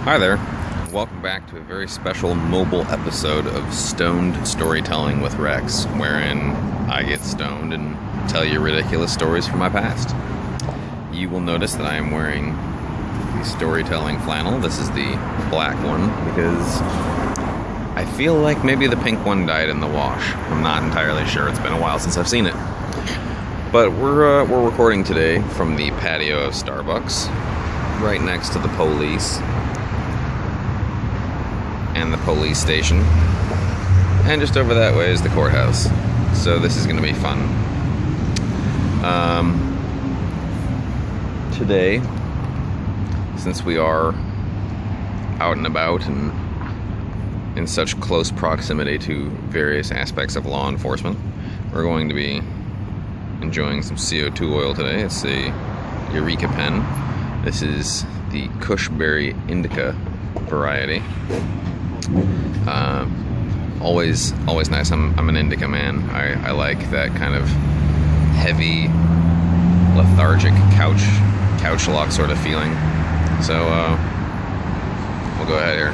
Hi there. Welcome back to a very special mobile episode of Stoned Storytelling with Rex, wherein I get stoned and tell you ridiculous stories from my past. You will notice that I am wearing the storytelling flannel. This is the black one because I feel like maybe the pink one died in the wash. I'm not entirely sure. It's been a while since I've seen it. But we're recording today from the patio of Starbucks, right next to the police and the police station, and just over that way is the courthouse. So this is going to be fun. Today, since we are out and about and in such close proximity to various aspects of law enforcement, we're going to be enjoying some CO2 oil today. It's a Eureka pen. This is the Cushberry Indica variety. Always nice. I'm an indica man. I like that kind of heavy, lethargic couch lock sort of feeling. So we'll go ahead here.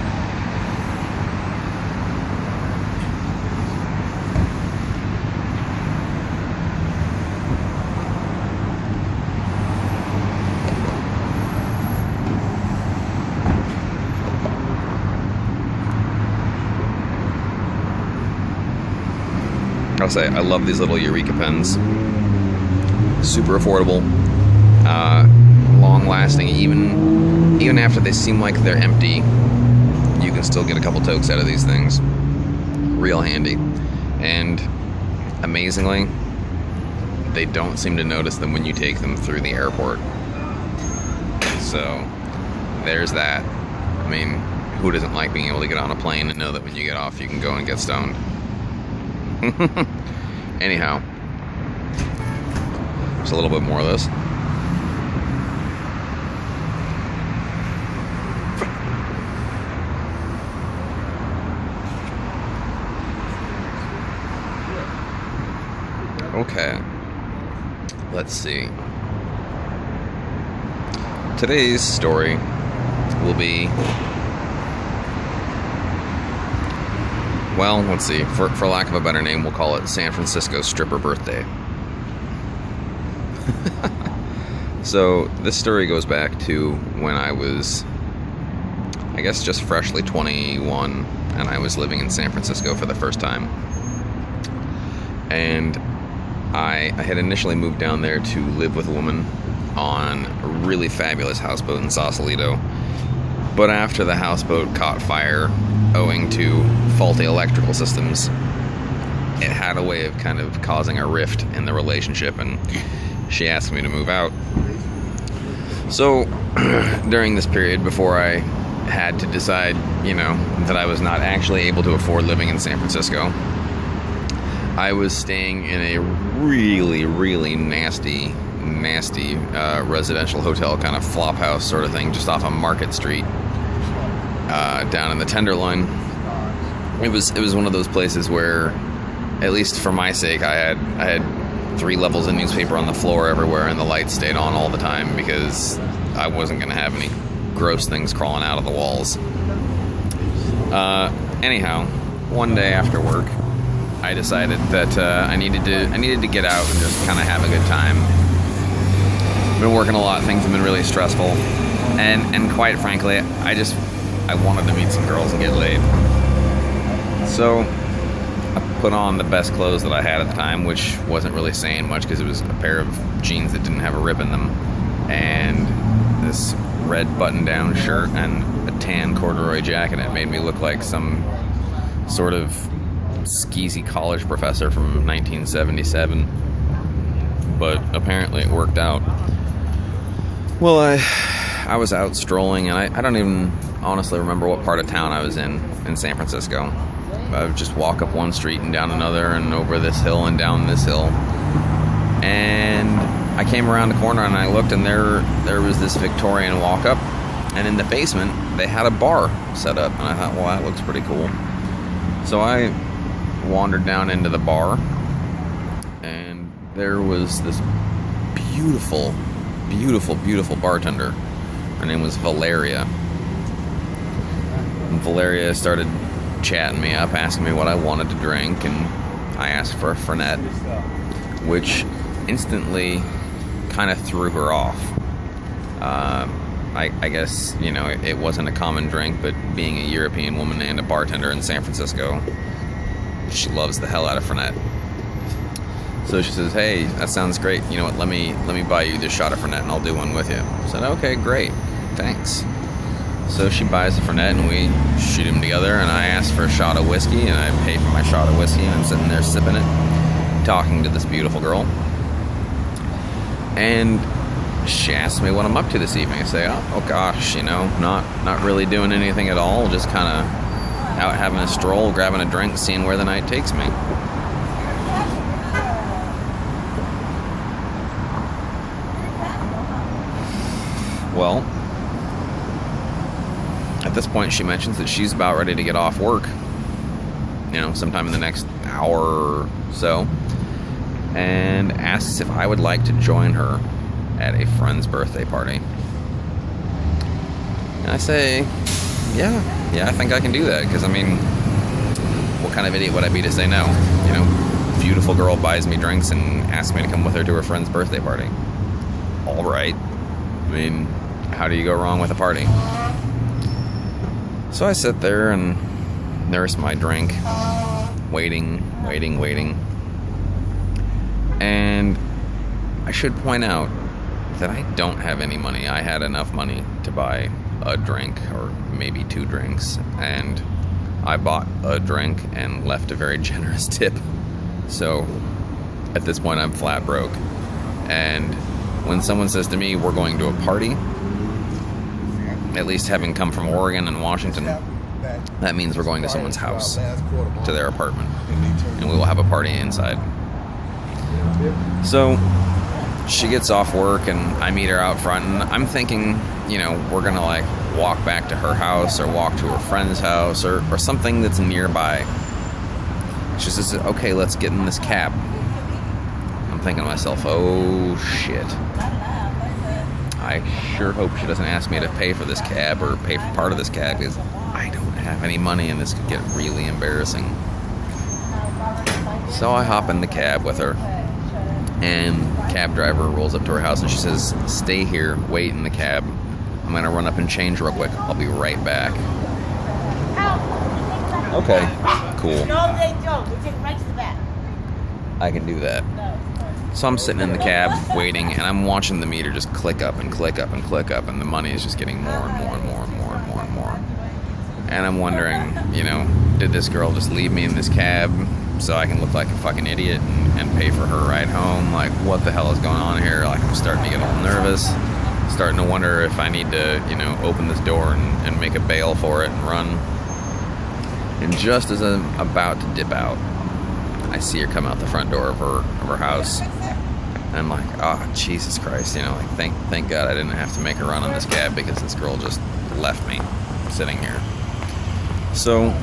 I'll say I love these little Eureka pens. Super affordable, long lasting. Even after they seem like they're empty, you can still get a couple tokes out of these things. Real handy. And amazingly, they don't seem to notice them when you take them through the airport. So there's that. I mean, who doesn't like being able to get on a plane and know that when you get off you can go and get stoned? Anyhow, just a little bit more of this. Okay, let's see. Today's story will be, well, let's see, for lack of a better name, we'll call it San Francisco Stripper Birthday. So this story goes back to when I was, I guess, just freshly 21, and I was living in San Francisco for the first time. And I had initially moved down there to live with a woman on a really fabulous houseboat in Sausalito. But after the houseboat caught fire, owing to faulty electrical systems, it had a way of kind of causing a rift in the relationship, and she asked me to move out. So during this period, before I had to decide, that I was not actually able to afford living in San Francisco, I was staying in a really, really nasty residential hotel, kind of flop house sort of thing, just off of Market Street, down in the Tenderloin. It was one of those places where, at least for my sake, I had 3 levels of newspaper on the floor everywhere, and the lights stayed on all the time because I wasn't going to have any gross things crawling out of the walls. Anyhow, one day after work, I decided that I needed to get out and just kind of have a good time. I've been working a lot. Things have been really stressful, and quite frankly, I wanted to meet some girls and get laid. So I put on the best clothes that I had at the time, which wasn't really saying much because it was a pair of jeans that didn't have a rip in them, and this red button-down shirt and a tan corduroy jacket. It made me look like some sort of skeezy college professor from 1977, but apparently it worked out. Well, I was out strolling, and I don't even honestly remember what part of town I was in San Francisco. I would just walk up one street and down another and over this hill and down this hill, and I came around the corner and I looked, and there was this Victorian walk-up, and in the basement they had a bar set up, and I thought, well, that looks pretty cool. So I wandered down into the bar, and there was this beautiful bartender. Her name was Valeria. Valeria started chatting me up, asking me what I wanted to drink, and I asked for a Fernet, which instantly kind of threw her off. I guess, you know, it wasn't a common drink, but being a European woman and a bartender in San Francisco, she loves the hell out of Fernet. So she says, hey, that sounds great. You know what, let me buy you this shot of Fernet and I'll do one with you. I said, okay, great, thanks. So she buys the Fernet and we shoot them together, and I ask for a shot of whiskey and I pay for my shot of whiskey, and I'm sitting there sipping it, talking to this beautiful girl. And she asks me what I'm up to this evening. I say, oh gosh, you know, not really doing anything at all, just kind of out having a stroll, grabbing a drink, seeing where the night takes me. Well, at this point she mentions that she's about ready to get off work, you know, sometime in the next hour or so, and asks if I would like to join her at a friend's birthday party. And I say, yeah, I think I can do that, because, I mean, what kind of idiot would I be to say no? You know, beautiful girl buys me drinks and asks me to come with her to her friend's birthday party. All right. I mean, how do you go wrong with a party? So I sit there and nurse my drink, waiting. And I should point out that I don't have any money. I had enough money to buy a drink, or maybe 2 drinks, and I bought a drink and left a very generous tip. So at this point I'm flat broke. And when someone says to me, we're going to a party, at least having come from Oregon and Washington, that means we're going to someone's house, to their apartment, and we will have a party inside. So she gets off work and I meet her out front, and I'm thinking, you know, we're gonna like walk back to her house or walk to her friend's house or something that's nearby. She says, okay, let's get in this cab. I'm thinking to myself, oh shit, I sure hope she doesn't ask me to pay for this cab or pay for part of this cab, because I don't have any money and this could get really embarrassing. So I hop in the cab with her, and cab driver rolls up to her house and she says, stay here, wait in the cab. I'm gonna run up and change real quick. I'll be right back. Okay, cool. No, they don't. They take right to the back. I can do that. So I'm sitting in the cab waiting, and I'm watching the meter just click up and click up and click up, and the money is just getting more and more and more and more and more and more. And I'm wondering, you know, did this girl just leave me in this cab so I can look like a fucking idiot and pay for her ride home? Like, what the hell is going on here? Like, I'm starting to get all nervous, starting to wonder if I need to, you know, open this door and make a bail for it and run. And just as I'm about to dip out, I see her come out the front door of her house. And I'm like, oh, Jesus Christ, you know, like, thank God I didn't have to make a run on this cab, because this girl just left me sitting here. So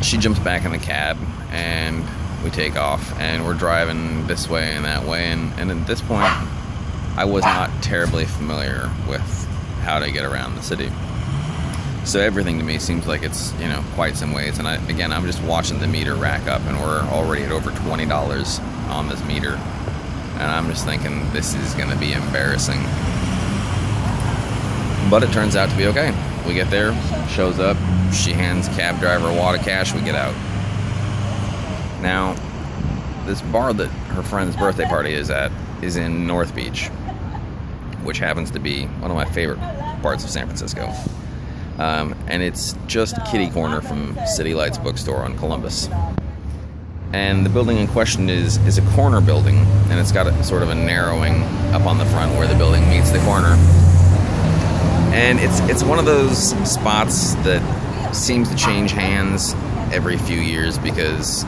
she jumps back in the cab and we take off, and we're driving this way and that way, and at this point I was not terribly familiar with how to get around the city. So everything to me seems like it's, you know, quite some ways. And I'm just watching the meter rack up, and we're already at over $20 on this meter. And I'm just thinking, this is going to be embarrassing. But it turns out to be okay. We get there, shows up, she hands cab driver a wad of cash, we get out. Now, this bar that her friend's birthday party is at is in North Beach, which happens to be one of my favorite parts of San Francisco. And it's just kitty corner from City Lights bookstore on Columbus. And the building in question is a corner building, and it's got a sort of a narrowing up on the front where the building meets the corner. And it's one of those spots that seems to change hands every few years, because,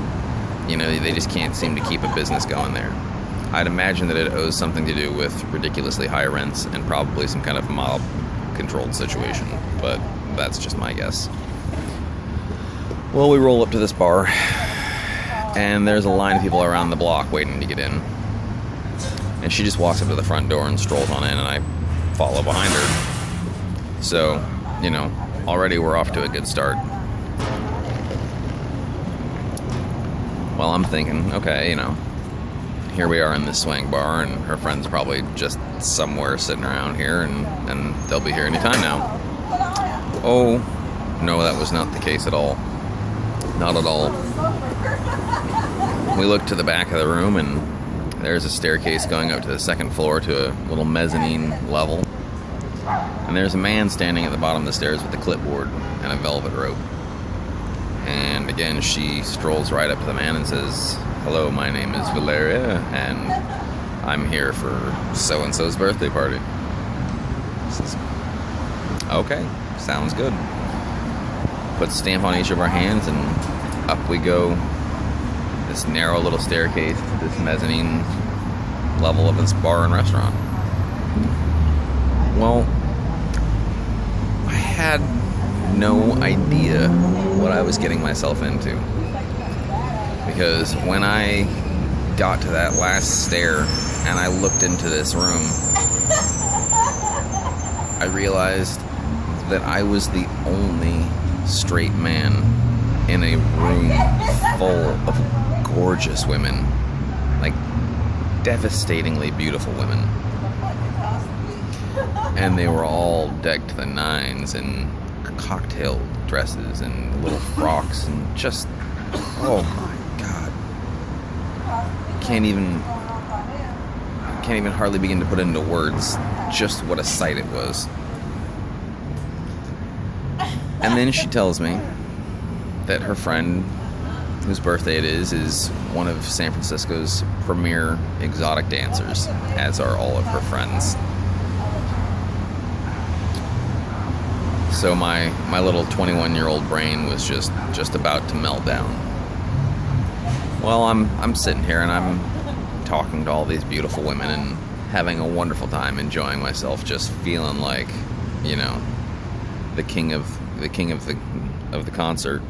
you know, they just can't seem to keep a business going there. I'd imagine that it owes something to do with ridiculously high rents and probably some kind of mob-controlled situation, but that's just my guess. Well, we roll up to this bar, and there's a line of people around the block waiting to get in. And she just walks up to the front door and strolls on in, and I follow behind her. So, you know, already we're off to a good start. Well, I'm thinking, okay, you know, here we are in this swing bar, and her friend's probably just somewhere sitting around here, and they'll be here anytime now. Oh, no, that was not the case at all. Not at all. We look to the back of the room, and there's a staircase going up to the second floor to a little mezzanine level. And there's a man standing at the bottom of the stairs with a clipboard and a velvet rope. And again, she strolls right up to the man and says, "Hello, my name is Valeria, and I'm here for so-and-so's birthday party." Says, "Okay, sounds good." Put stamp on each of our hands, and up we go. This narrow little staircase to this mezzanine level of this bar and restaurant. Well, I had no idea what I was getting myself into, because when I got to that last stair and I looked into this room, I realized that I was the only straight man in a room full of gorgeous women, like devastatingly beautiful women, and they were all decked to the nines in cocktail dresses and little frocks, and just, oh my god, can't even hardly begin to put into words just what a sight it was. And then she tells me that her friend, whose birthday it is one of San Francisco's premier exotic dancers, as are all of her friends. So my little 21-year-old brain was just about to melt down. Well, I'm sitting here and I'm talking to all these beautiful women and having a wonderful time, enjoying myself, just feeling like, you know, the king of the concert.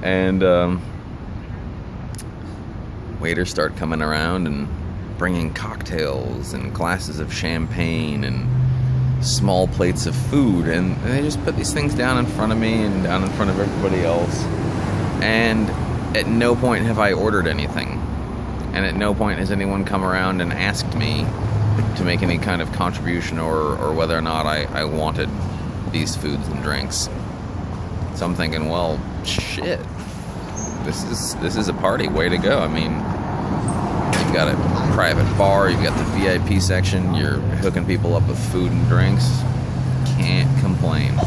And waiters start coming around and bringing cocktails and glasses of champagne and small plates of food, and they just put these things down in front of me and down in front of everybody else. And at no point have I ordered anything, and at no point has anyone come around and asked me to make any kind of contribution or whether or not I wanted these foods and drinks. So I'm thinking, well, shit, this is a party. Way to go. I mean, you've got a private bar, you've got the VIP section, you're hooking people up with food and drinks. Can't complain.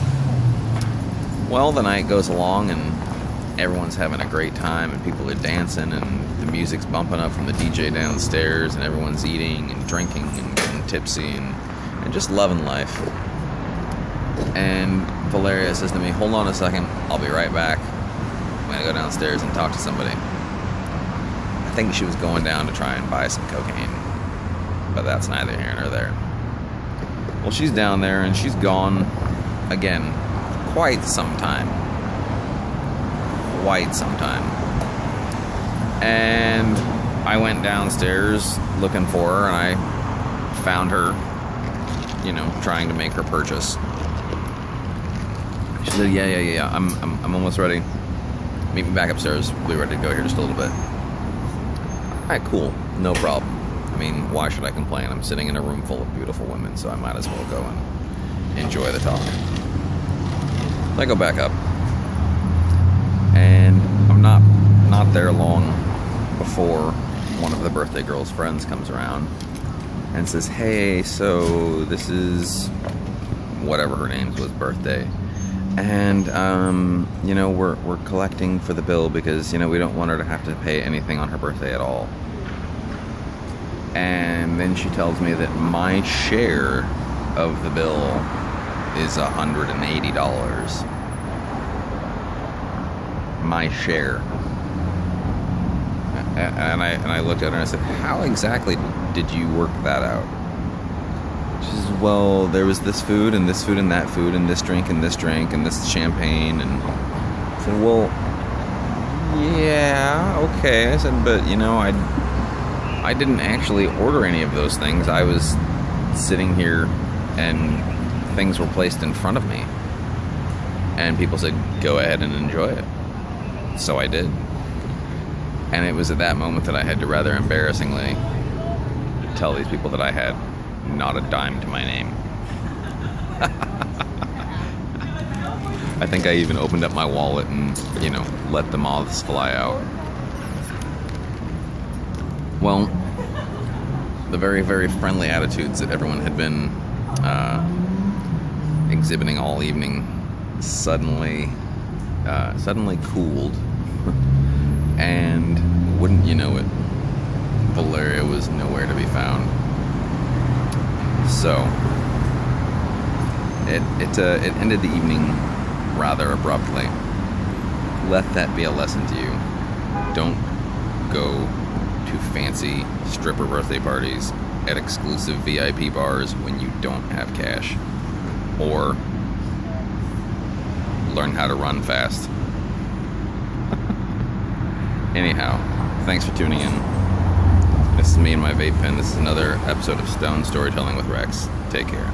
Well, the night goes along and everyone's having a great time, and people are dancing, and the music's bumping up from the DJ downstairs, and everyone's eating and drinking and getting tipsy and just loving life. And Valeria says to me, "Hold on a second, I'll be right back. I'm gonna go downstairs and talk to somebody." I think she was going down to try and buy some cocaine, but that's neither here nor there. Well, she's down there and she's gone again quite some time. And I went downstairs looking for her, and I found her, you know, trying to make her purchase. She said, yeah, I'm almost ready. Meet me back upstairs. We'll be ready to go here just a little bit. Alright, cool. No problem. I mean, why should I complain? I'm sitting in a room full of beautiful women, so I might as well go and enjoy the talk. I go back up, and I'm not there long before one of the birthday girl's friends comes around and says, "Hey, so this is whatever her name was birthday, and you know, we're collecting for the bill because, you know, we don't want her to have to pay anything on her birthday at all." And then she tells me that my share of the bill is $180. My share. And I looked at her and I said, "How exactly did you work that out?" She says, "Well, there was this food and this food and that food and this drink and this drink and this champagne." And I said, "Well, yeah, okay." I said, "But, you know, I didn't actually order any of those things. I was sitting here and things were placed in front of me. And people said, go ahead and enjoy it. So I did. And it was at that moment that I had to rather embarrassingly tell these people that I had not a dime to my name. I think I even opened up my wallet and, let the moths fly out. Well, the very, very friendly attitudes that everyone had been exhibiting all evening suddenly cooled. And wouldn't you know it, Valeria was nowhere to be found. So it ended the evening rather abruptly. Let that be a lesson to you. Don't go to fancy stripper birthday parties at exclusive VIP bars when you don't have cash, or learn how to run fast. Anyhow, thanks for tuning in. This is me and my vape pen. This is another episode of Stone Storytelling with Rex. Take care.